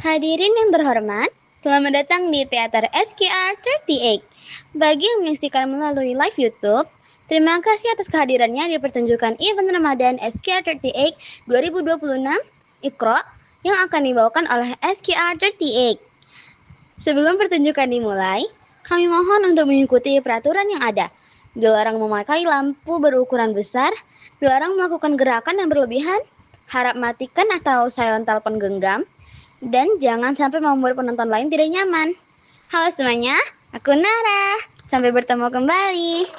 Hadirin yang terhormat, selamat datang di Teater SKR 38. Bagi yang menyaksikan melalui live YouTube, terima kasih atas kehadirannya di pertunjukan event Ramadan SKR 38 2026 Iqra yang akan dibawakan oleh SKR 38. Sebelum pertunjukan dimulai, kami mohon untuk mengikuti peraturan yang ada. Dilarang memakai lampu berukuran besar, dilarang melakukan gerakan yang berlebihan, harap matikan atau silent telepon genggam, dan jangan sampai membuat penonton lain tidak nyaman. Halo semuanya, aku Nara. Sampai bertemu kembali.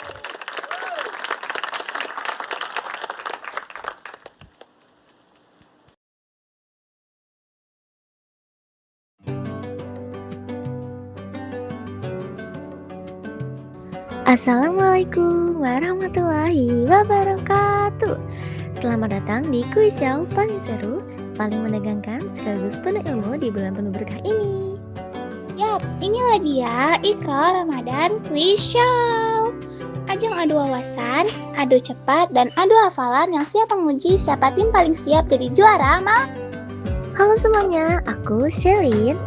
Assalamualaikum warahmatullahi wabarakatuh. Selamat datang di kuis show paling seru, paling menegangkan sekaligus penuh ilmu di bulan penuh berkah ini. Yap, inilah dia Iqra Ramadan Quiz Show. Ajang adu wawasan, adu cepat, dan adu hafalan yang siap menguji siapa tim paling siap jadi juara, Halo semuanya, aku Shelin.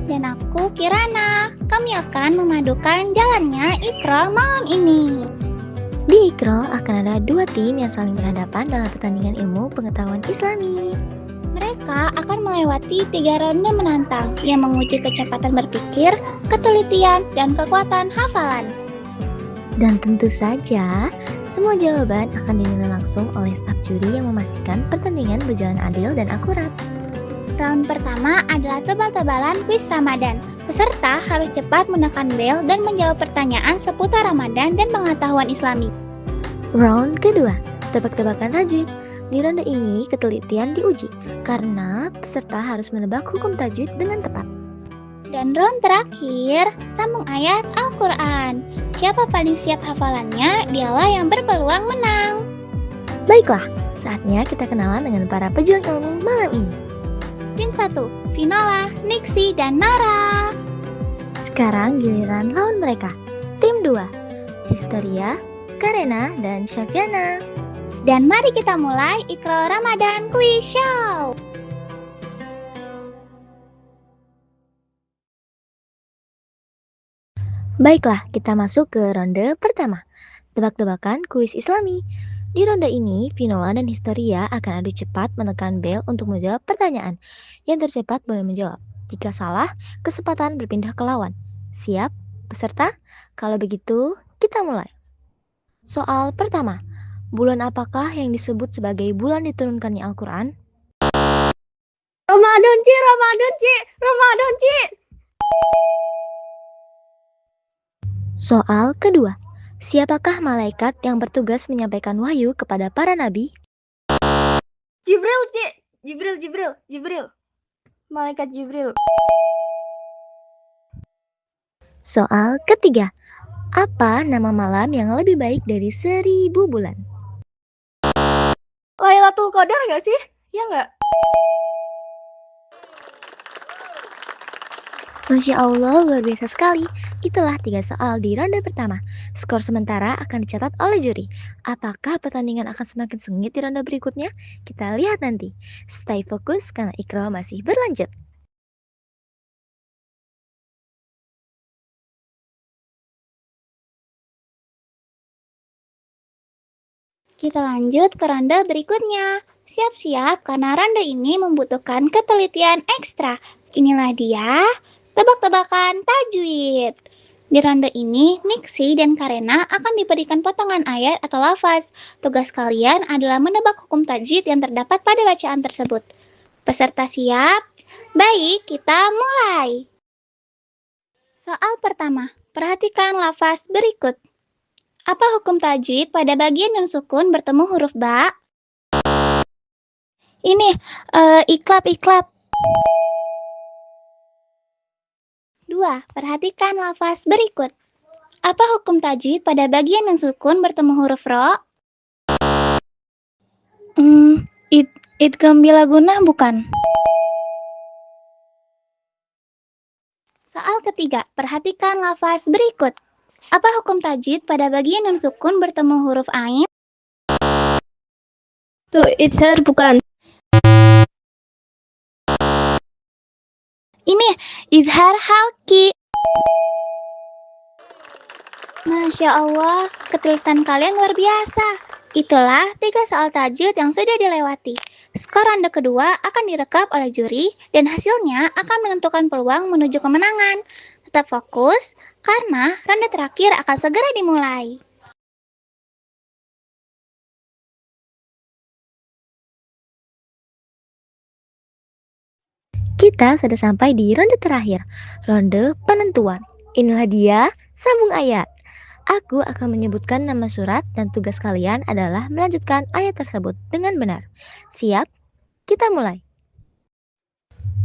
Dan aku Kirana. Kami akan memadukan jalannya Iqra malam ini. Di Iqra akan ada dua tim yang saling berhadapan dalam pertandingan ilmu pengetahuan Islami. Mereka akan melewati 3 ronde menantang yang menguji kecepatan berpikir, ketelitian, dan kekuatan hafalan. Dan tentu saja, semua jawaban akan dinilai langsung oleh staf juri yang memastikan pertandingan berjalan adil dan akurat. Round pertama adalah tebal-tebalan kuis Ramadan. Peserta harus cepat menekan bel dan menjawab pertanyaan seputar Ramadan dan pengetahuan Islami. Round kedua, tebak-tebakan tajwid. Di ronde ini ketelitian diuji karena peserta harus menebak hukum tajwid dengan tepat. Dan round terakhir, sambung ayat Al-Quran. Siapa paling siap hafalannya, dialah yang berpeluang menang. Baiklah, saatnya kita kenalan dengan para pejuang ilmu malam ini. Tim 1, Vinola, Nixie, dan Nara. Sekarang giliran lawan mereka. Tim 2, Histeria, Karena, dan Syafiana. Dan mari kita mulai Iqra Ramadan Quiz Show. Baiklah, kita masuk ke ronde pertama. Tebak-tebakan kuis Islami. Di ronde ini, Vinola dan Histeria akan adu cepat menekan bel untuk menjawab pertanyaan. Yang tercepat boleh menjawab. Jika salah, kesempatan berpindah ke lawan. Siap, peserta? Kalau begitu, kita mulai. Soal pertama, bulan apakah yang disebut sebagai bulan diturunkannya Al-Quran? Ramadan, Ci. Soal kedua, siapakah malaikat yang bertugas menyampaikan wahyu kepada para nabi? Jibril, Ci. Jibril. Malaikat Jibril. Soal ketiga, apa nama malam yang lebih baik dari 1000 bulan? Lailatul Qadar nggak sih? Ya nggak? Masya Allah, luar biasa sekali. Itulah 3 soal di ronde pertama. Skor sementara akan dicatat oleh juri. Apakah pertandingan akan semakin sengit di ronde berikutnya? Kita lihat nanti. Stay fokus karena Iqra masih berlanjut. Kita lanjut ke ronde berikutnya. Siap-siap karena ronde ini membutuhkan ketelitian ekstra. Inilah dia, tebak-tebakan tajwid. Di ronde ini, Nixie dan Karena akan diberikan potongan ayat atau lafaz. Tugas kalian adalah menebak hukum tajwid yang terdapat pada bacaan tersebut. Peserta siap? Baik, kita mulai. Soal pertama, perhatikan lafaz berikut. Apa hukum tajwid pada bagian yang sukun bertemu huruf ba? Ini, iklab. 2. Perhatikan lafaz berikut. Apa hukum tajwid pada bagian yang sukun bertemu huruf ro? Idgham bila gunah bukan? Soal ketiga, perhatikan lafaz berikut. Apa hukum tajwid pada bagian yang sukun bertemu huruf ain? Tuh, Itzer bukan. Ini Izhar Halki. Masya Allah, ketelitan kalian luar biasa. Itulah 3 soal tajwid yang sudah dilewati. Skor ronde kedua akan direkap oleh juri dan hasilnya akan menentukan peluang menuju kemenangan. Tetap fokus, karena ronde terakhir akan segera dimulai. Kita sudah sampai di ronde terakhir, ronde penentuan. Inilah dia sambung ayat. Aku akan menyebutkan nama surat dan tugas kalian adalah melanjutkan ayat tersebut dengan benar. Siap? Kita mulai.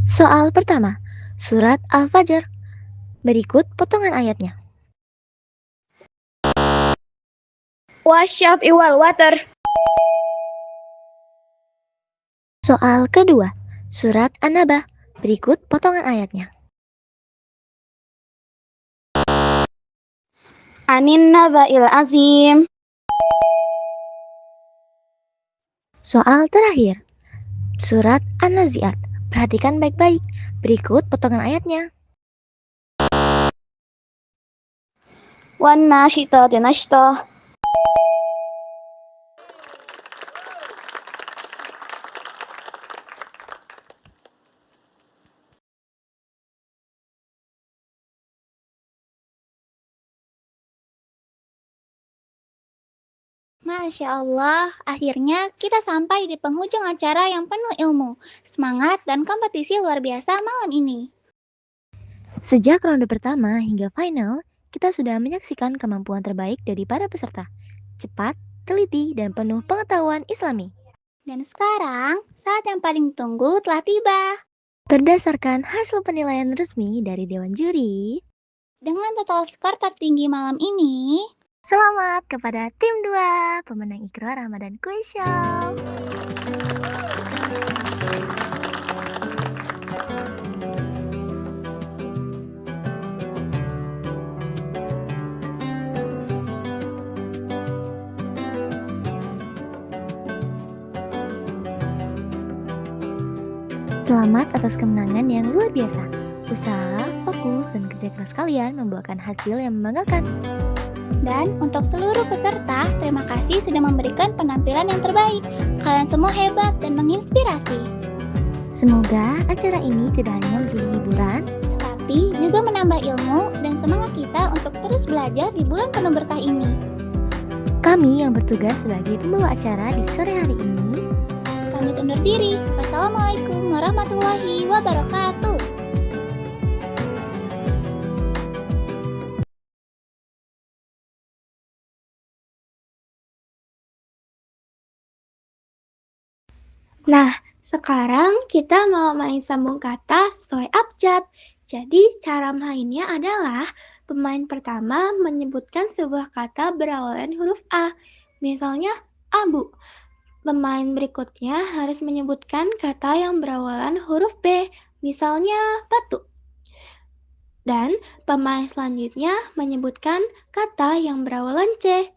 Soal pertama, surat Al-Fajr. Berikut potongan ayatnya. Wasyaf iwal water. Soal kedua, surat An-Naba. Berikut potongan ayatnya. Anin naba'il azim. Soal terakhir, surat An-Nazi'at. Perhatikan baik-baik. Berikut potongan ayatnya. Wan nasyitati nashta. Masya Allah, akhirnya kita sampai di penghujung acara yang penuh ilmu, semangat, dan kompetisi luar biasa malam ini. Sejak ronde pertama hingga final, kita sudah menyaksikan kemampuan terbaik dari para peserta. Cepat, teliti, dan penuh pengetahuan Islami. Dan sekarang, saat yang paling ditunggu telah tiba. Berdasarkan hasil penilaian resmi dari Dewan Juri, Dengan total skor tertinggi malam ini, selamat kepada tim 2, pemenang Iqra Ramadan Quiz Show. Selamat atas kemenangan yang luar biasa. Usaha, fokus, dan kerja keras kalian membuahkan hasil yang membanggakan. dan untuk seluruh peserta, terima kasih sudah memberikan penampilan yang terbaik. Kalian semua hebat dan menginspirasi, Semoga acara ini tidak hanya menjadi hiburan, tapi juga menambah ilmu dan semangat kita untuk terus belajar di bulan penuh berkah ini. kami yang bertugas sebagai pembawa acara di sore hari ini Pamit undur diri. Wassalamualaikum warahmatullahi wabarakatuh. Nah, sekarang kita mau main sambung kata sesuai abjad. Jadi, cara mainnya adalah pemain pertama menyebutkan sebuah kata berawalan huruf A. Misalnya, abu. Pemain berikutnya harus menyebutkan kata yang berawalan huruf B. Misalnya, batu. Dan pemain selanjutnya menyebutkan kata yang berawalan C.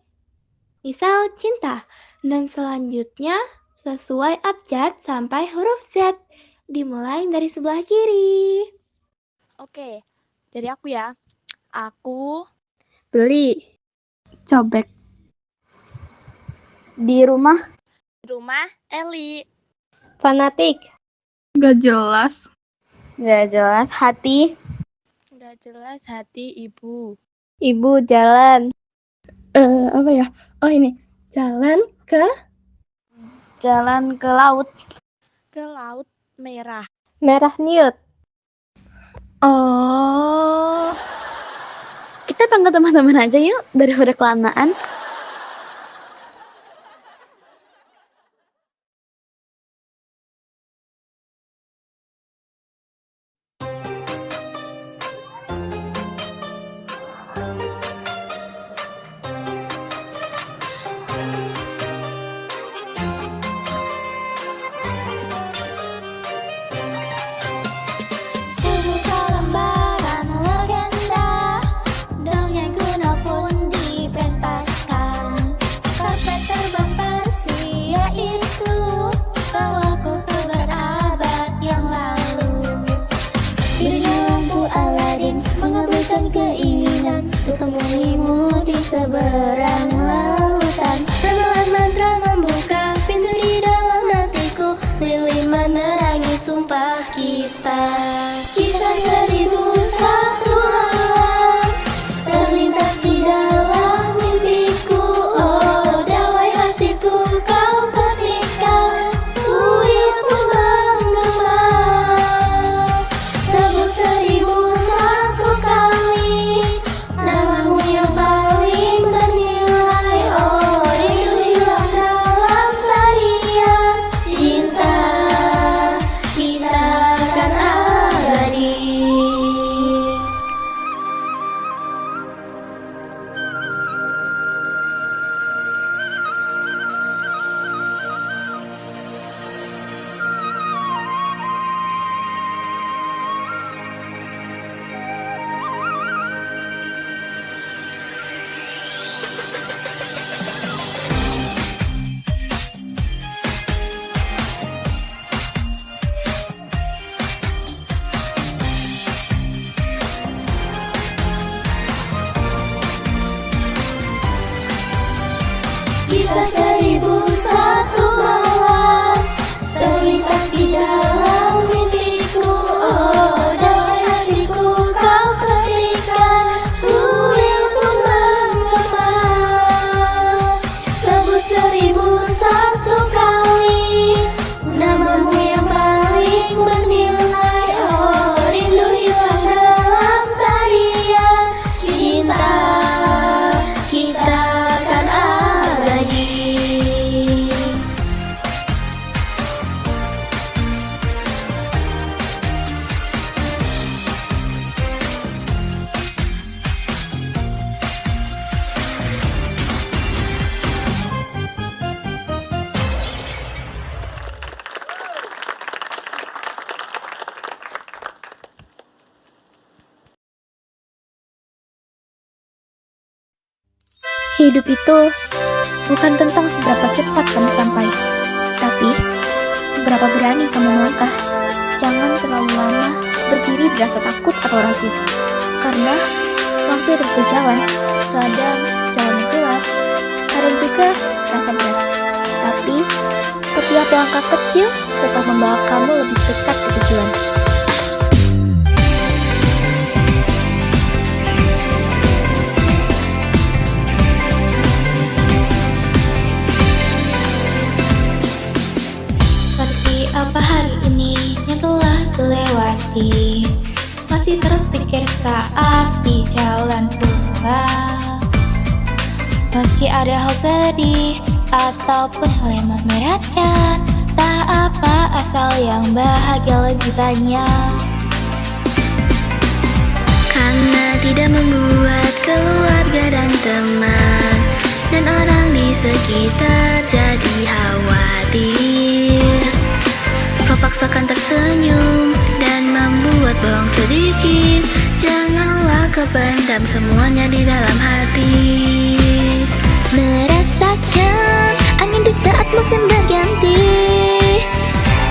Misal, cinta. Dan selanjutnya sesuai abjad sampai huruf Z. Dimulai dari sebelah kiri. Oke, dari aku ya. Aku Beli. Cobek. Di rumah. di rumah Eli. Fanatik. Gak jelas. Gak jelas. Hati. Udah jelas hati ibu. Ibu jalan. Apa ya? Oh ini. Jalan ke Jalan ke laut. Ke laut merah. Merah niut. Oh. Kita panggil teman-teman aja yuk daripada kelamaan. Membuka lembaran legenda, dongeng kuno pun dipentaskan. Kisah 1001 malam terlintas di dalam mimpiku. Oh, dalam hatiku kau ketika kuil pun menggema. Sebut 1001 kali namamu yang paling bernilai. Oh, rindu hilang dalam tarian cinta kita kan abadi. Hidup itu bukan tentang seberapa cepat kamu sampai, tapi seberapa berani kamu melangkah. Jangan terlalu lama berdiri di rasa takut atau ragu, karena waktu terus berjalan. Kadang jalan gelap, kadang juga rasa berat. Tapi setiap langkah kecil tetap membawa kamu lebih dekat ke tujuan. Seperti apa hari ini yang telah kelewati, masih terpikir saat di jalan pulang. Meski ada hal sedih ataupun hal yang memberatkan, tak apa asal yang bahagia lebih banyak. Karena tidak membuat keluarga dan teman dan orang di sekitar jadi khawatir. Kau paksakan tersenyum dan membuat bohong sedikit. Janganlah kau pendam semuanya di dalam hati. Merasakan angin di saat musim berganti,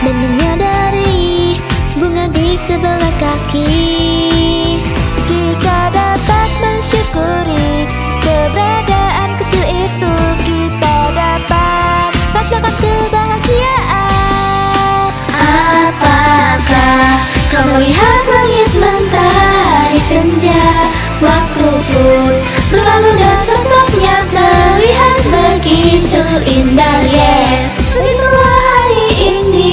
dan menyadari bunga di sebelah kaki. Jika dapat mensyukuri keberadaan kecil itu, kita dapat rasakan kebahagiaan. Apakah kau melihat langit mentari senja? Waktu pun berlalu dan sosoknya terlihat begitu indah. Yes, begitulah hari ini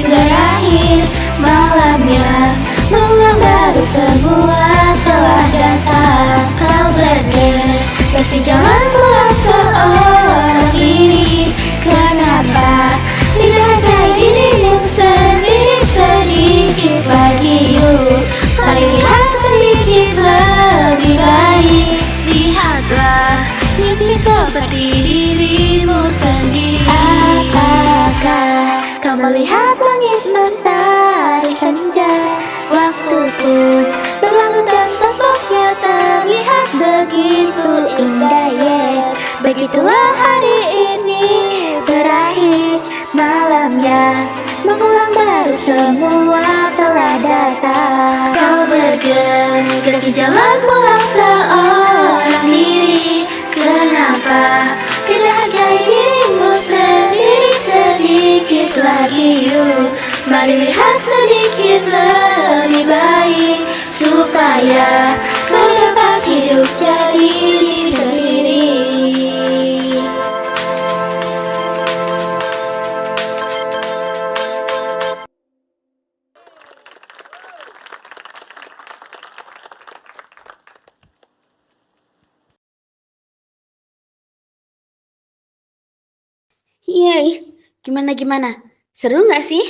berakhir. Malamnya mengulang baru semua telah datang. Kau bergegas di jalan pulang seorang diri. Kenapa tidak hargai dirimu sendiri sedikit lagi? Yuk, kali lihat sedikit lebih baik. Lihatlah mimpi seperti dirimu sendiri. Apakah kau melihat langit mentari senja? Waktu pun berlalu dan sosoknya terlihat begitu indah. Yes, begitulah hari ini berakhir. Malamnya mengulang baru semua telah datang. Kau bergegas di jalan pulang seorang diri. Kenapa tidak hargai dirimu sendiri sedikit lagi? Yuk, mari lihat sedikit lebih baik, supaya kau dapat hidup jadi diri sendiri. Yeay, gimana? Seru nggak sih?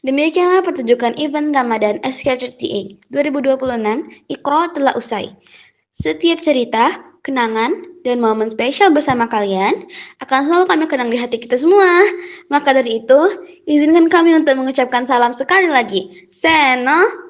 Demikianlah pertunjukan event Ramadan SK38 2026 Iqra telah usai. Setiap cerita, kenangan, dan momen spesial bersama kalian akan selalu kami kenang di hati kita semua. Maka dari itu, izinkan kami untuk mengucapkan salam sekali lagi. Seno